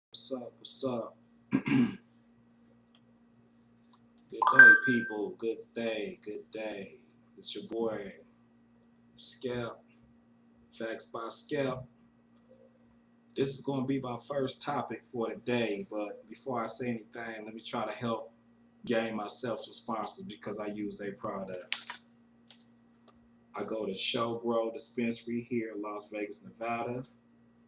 What's up? What's up? Good day, people. Good day. Good day. It's your boy, Skep, FactzbySkep. This is going to be my first topic for the day, but before I say anything, let me try to help gain myself some sponsors because I use their products. I go to Showgrow Dispensary here in Las Vegas, Nevada.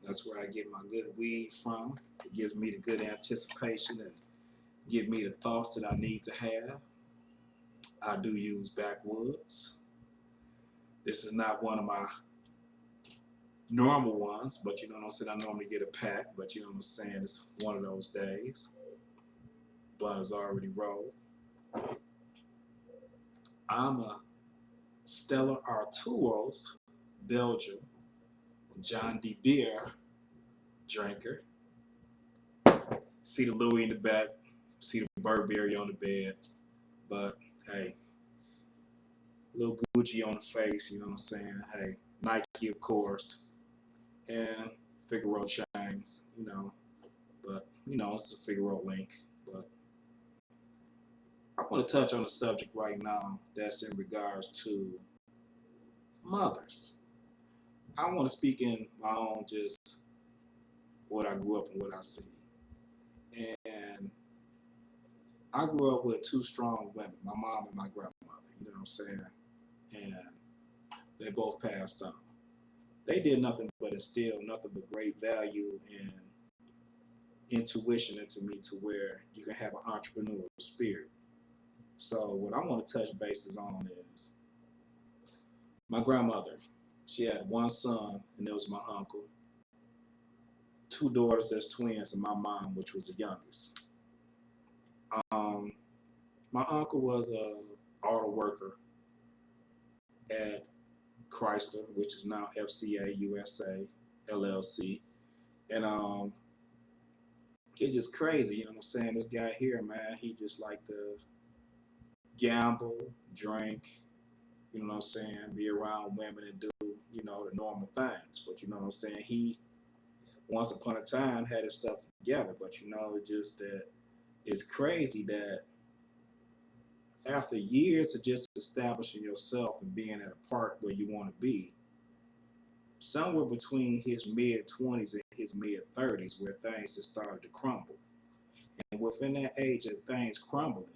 That's where I get my good weed from. It gives me the good anticipation and give me the thoughts that I need to have. I do use backwoods. This is not one of my normal ones, but you know what I'm saying? I normally get a pack, but you know what I'm saying? It's one of those days. Blunt is already rolled. I'm a Stella Artois, Belgium, John D. Beer drinker. See the Louis in the back, see the Burberry on the bed, but hey, little Gucci on the face, you know what I'm saying? Hey, Nike, of course, and Figaro chains, but it's a Figaro link. But I want to touch on a subject right now that's in regards to mothers. I want to speak in my own just what I grew up and what I see. And I grew up with two strong women, my mom and my grandmother, you know what I'm saying? And they both passed on. They did nothing but instill nothing but great value and intuition into me to where you can have an entrepreneurial spirit. So what I want to touch bases on is my grandmother. She had one son, and it was my uncle. Two daughters that's twins, and my mom, which was the youngest. Um, my uncle was a auto worker at Chrysler, which is now FCA USA LLC, and it's just crazy. You know what I'm saying? This guy here, man, he just like to gamble, drink, you know what I'm saying, be around women and do, the normal things. But you know what I'm saying? He once upon a time had his stuff together, but just that it's crazy that after years of just establishing yourself and being at a part where you want to be, somewhere between his mid 20s and his mid 30s, where things just started to crumble. And within that age of things crumbling,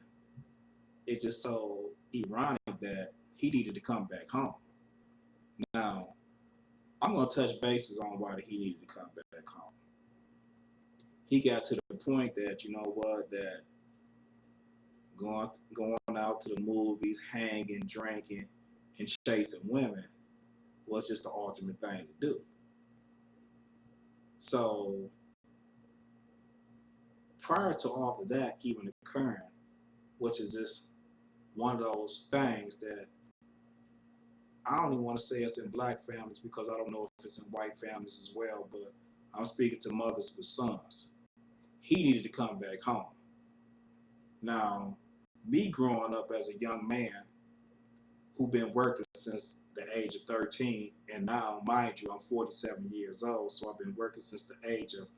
it's just so ironic that he needed to come back home. Now, I'm going to touch bases on why he needed to come back home. He got to the point that, that going out to the movies, hanging, drinking, and chasing women was just the ultimate thing to do. So prior to all of that even occurring, which is just one of those things that I don't even want to say it's in black families because I don't know if it's in white families as well, but I'm speaking to mothers with sons. He needed to come back home. Now, me growing up as a young man who been working since the age of 13, and now, mind you, I'm 47 years old, so I've been working since the age of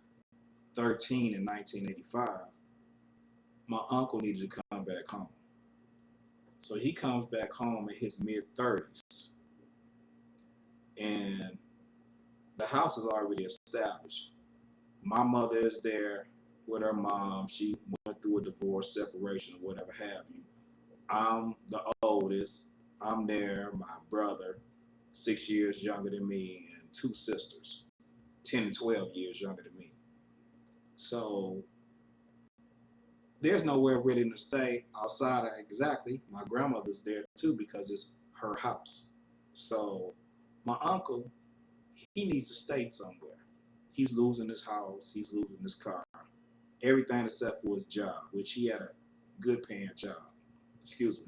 13 in 1985. My uncle needed to come back home. So he comes back home in his mid 30s, and the house is already established. My mother is there with her mom. She went through a divorce, separation, or whatever have you. I'm the oldest. I'm there. My brother, 6 years younger than me, and two sisters, 10 and 12 years younger than me. So there's nowhere really to stay outside of exactly. My grandmother's there too because it's her house. So my uncle, he needs to stay somewhere. He's losing his house. He's losing his car. Everything except for his job, which he had a good paying job. Excuse me.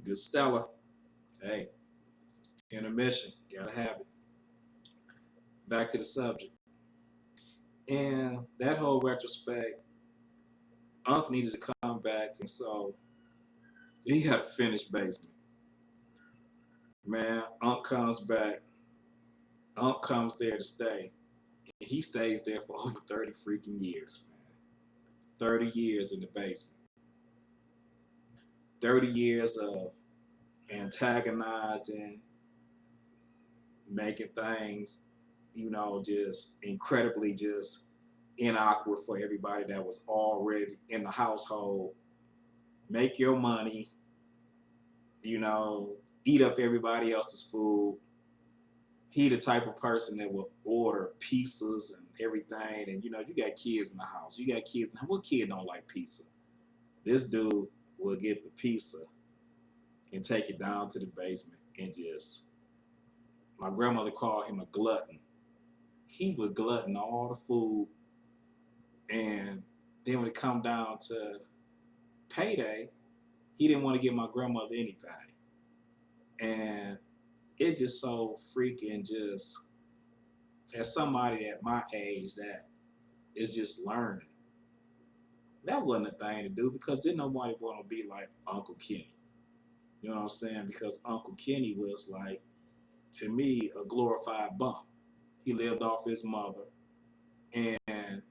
Good Stella. Hey, intermission. Gotta have it. Back to the subject. And that whole retrospect, Unc needed to come back, and so he got a finished basement. Man, Unc comes back. Unc comes there to stay. And he stays there for over 30 freaking years, man. 30 years in the basement. 30 years of antagonizing, making things, just incredibly just inawkward for everybody that was already in the household. Make your money, eat up everybody else's food. He the type of person that will order pizzas and everything. And you got kids in the house. You got kids. What kid don't like pizza? This dude will get the pizza and take it down to the basement and just. My grandmother called him a glutton. He would glutton all the food, and then when it come down to payday, he didn't want to give my grandmother anything. And it's just so freaking just, as somebody at my age that is just learning, that wasn't a thing to do because didn't nobody want to be like Uncle Kenny. You know what I'm saying? Because Uncle Kenny was like, to me, a glorified bum. He lived off his mother. And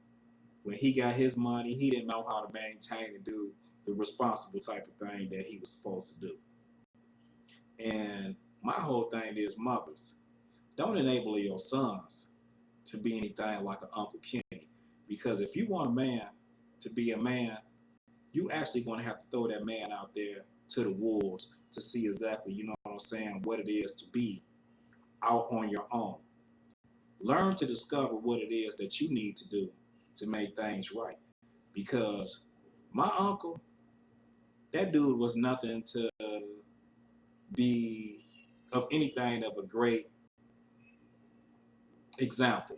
when he got his money, he didn't know how to maintain and do the responsible type of thing that he was supposed to do. And my whole thing is, mothers, don't enable your sons to be anything like an Uncle Kenny. Because if you want a man to be a man, you actually going to have to throw that man out there to the wolves to see exactly, what it is to be out on your own. Learn to discover what it is that you need to do to make things right. Because my uncle, that dude was nothing to be of anything of a great example.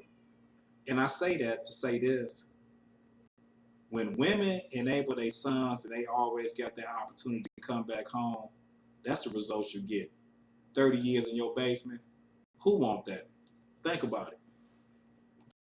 And I say that to say this. When women enable their sons and they always got that opportunity to come back home, that's the result you get. 30 years in your basement, who want that? Think about it.